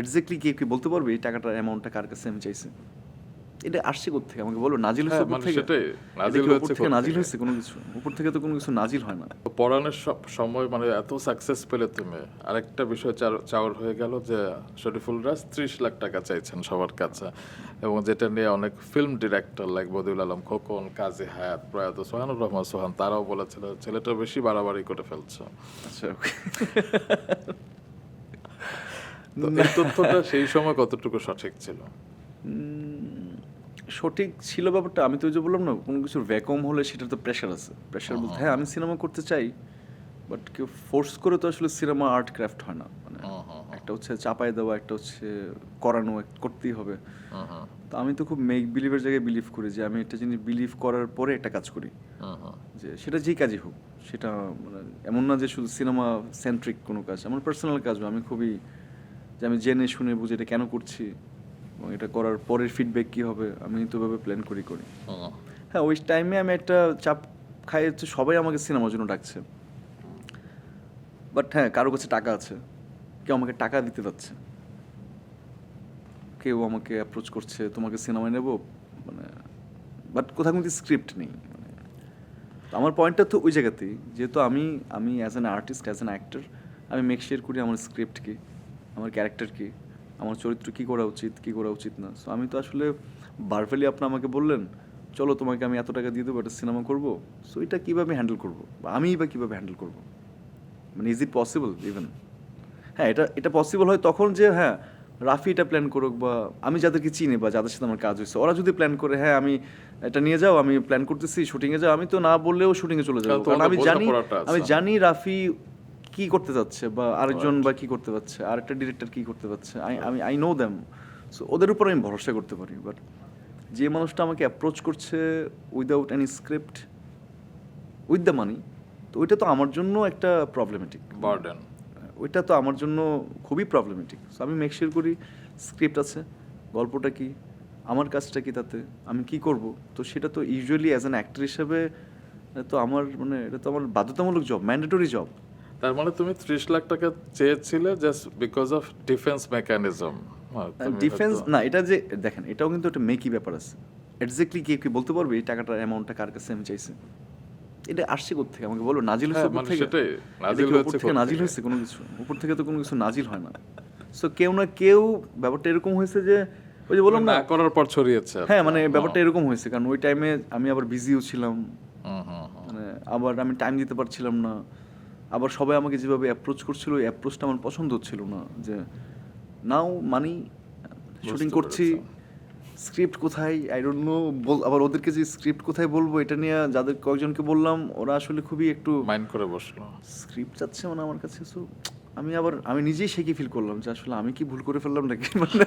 Exactly কি বলতে পারবে এই টাকাটার অ্যামাউন্টটা কার কাছে আমি চাইছি? এটা আসছে কোত্থেকে আমাকে বলো? নাজিল হয়েছে উপর থেকে? সেটাই এটা নাজিল কি উপর হচ্ছে থেকে নাজিল হয়েছে কোনো কিছু? উপর থেকে তো কোনো কিছু নাজিল হয় না। পড়ানোর সময় মানে এত সাকসেস পেলে তুমি, আরেকটা বিষয় চাওয়ার হয়ে গেল যে শরীফুল রাজ 30 লাখ টাকা চাইছেন সবার কাছে, এবং যেটা নিয়ে অনেক film director like Badiul Alam Khokon, Kazi Hayat, প্রয়াত সোহানুর রহমান সোহান তারাও বলেছিল ছেলেটা বেশি বাড়াবাড়ি করে ফেলছে। আচ্ছা, তো এই তথ্যটা সেই সময় কতটুকু সঠিক ছিল? সঠিক ছিল ব্যাপারটা, আমি তো ওই যে বললাম না, কোনো কিছুর ভ্যাকুয়াম হলে সেটার তো প্রেশার আছে। প্রেশার বলতে হ্যাঁ আমি সিনেমা করতে চাই, বাট কেউ ফোর্স করে তো আসলে সিনেমা আর্ট ক্রাফট হয় না। মানে একটা হচ্ছে চাপায় দেওয়া, একটা হচ্ছে করানো, করতেই হবে। তো আমি তো খুব মেক বিলিভের জায়গায় বিলিভ করি যে আমি একটা জিনিস বিলিভ করার পরে একটা কাজ করি, যে সেটা যেই কাজই হোক। সেটা মানে এমন না যে শুধু সিনেমা সেন্ট্রিক কোনো কাজ, আমার পার্সোনাল কাজও আমি খুবই, যে আমি জেনে শুনে বুঝে এটা কেন করছি এবং এটা করার পরের ফিডব্যাক কী হবে, আমি তো ভাবে প্ল্যান করি। হ্যাঁ, ওই টাইমে আমি একটা চাপ খাই হচ্ছে সবাই আমাকে সিনেমার জন্য ডাকছে, বাট হ্যাঁ কারো কাছে টাকা আছে, কেউ আমাকে টাকা দিতে যাচ্ছে, কেউ আমাকে অ্যাপ্রোচ করছে তোমাকে সিনেমায় নেবো, মানে বাট কোথাও কিন্তু স্ক্রিপ্ট নেই। মানে আমার পয়েন্টটা তো ওই জায়গাতেই, যেহেতু আমি আমি as an artist, as an actor, আমি মেক শেয়ার করি আমার স্ক্রিপ্ট কী, আমার ক্যারেক্টার কী, আমার চরিত্র কী করা উচিত কী করা উচিত না। সো আমি তো আসলে বারফেলি আপনি আমাকে বললেন চলো তোমাকে আমি এত টাকা দিয়ে দেবো, একটা সিনেমা করবো, সো এটা কীভাবে হ্যান্ডেল করবো বা আমিই বা কীভাবে হ্যান্ডেল করবো, মানে ইজ ইট পসিবল ইভেন? হ্যাঁ, এটা পসিবল হয় তখন যে হ্যাঁ রাফি এটা প্ল্যান করুক, বা আমি যাদেরকে চিনি বা যাদের সাথে আমার কাজ হয়েছে ওরা যদি প্ল্যান করে হ্যাঁ আমি এটা নিয়ে যাও, আমি প্ল্যান করতেছি শুটিংয়ে যাও, আমি তো না বললেও শুটিংয়ে চলে যাবো, কারণ আমি জানি রাফি কি করতে যাচ্ছে বা আরেকজন বা কি করতে পারছে, আর একটা ডিরেক্টর কি করতে পারছে, আই নো দ্যাম। সো ওদের উপর আমি ভরসা করতে পারি। বাট যে মানুষটা আমাকে অ্যাপ্রোচ করছে without any script, with the money, তো ওইটা তো আমার জন্য একটা প্রবলেমেটিক বার্ডেন। ওইটা তো আমার জন্য খুবই প্রবলেমেটিক। সো আমি মেক শিওর করি স্ক্রিপ্ট আছে, গল্পটা কি, আমার কাজটা কি, তাতে আমি কি করব। তো সেটা তো ইউজুয়ালি অ্যাজ অ্যান অ্যাক্টর হিসেবে তো আমার মানে এটা তো আমার বাধ্যতামূলক জব, ম্যান্ডেটরি জব। তার মানে তুমি 30 লাখ টাকা চেয়েছিলে just because of defence mechanism. Defence না, এটা যে দেখেন এটাও কিন্তু একটা মেকি ব্যাপার আছে। এক্স্যাক্টলি কি বলতে পারবে এই টাকাটার অ্যামাউন্টটা কার কাছে আমি চাইছি? এটা আসছে কোত্থেকে আমাকে বলো? নাজিল হয়েছে উপর থেকে? সেটাই এটা কি উপর থেকে নাজিল হয়েছে কোনো কিছু? উপর থেকে তো কোনো কিছু নাজিল হয় না। সো কেউ না কেউ, ব্যাপারটা এরকম হয়েছে যে ওই যে বললাম না করার পর ছড়িয়েছে। হ্যাঁ, মানে ব্যাপারটা এরকম হয়েছে কারণ ওই টাইমে আমি আবার বিজিও ছিলাম, মানে আবার আমি টাইম দিতে পারছিলাম না, আবার সবাই আমাকে যেভাবে অ্যাপ্রোচ করছিল ওই অ্যাপ্রোচটা আমার পছন্দ হচ্ছিল না। যে নাও মানি, শুটিং করছি, স্ক্রিপ্ট কোথায় আই ডোন্ট নো, আবার ওদেরকে যে স্ক্রিপ্ট কোথায় বলবো এটা নিয়ে যাদের কয়েকজনকে বললাম ওরা আসলে খুবই একটু মাইন্ড করে বসলো, স্ক্রিপ্ট চাচ্ছে মানে আমার কাছে। সো আমি নিজেই সে কি ফিল করলাম যে আসলে আমি কি ভুল করে ফেললাম নাকি, মানে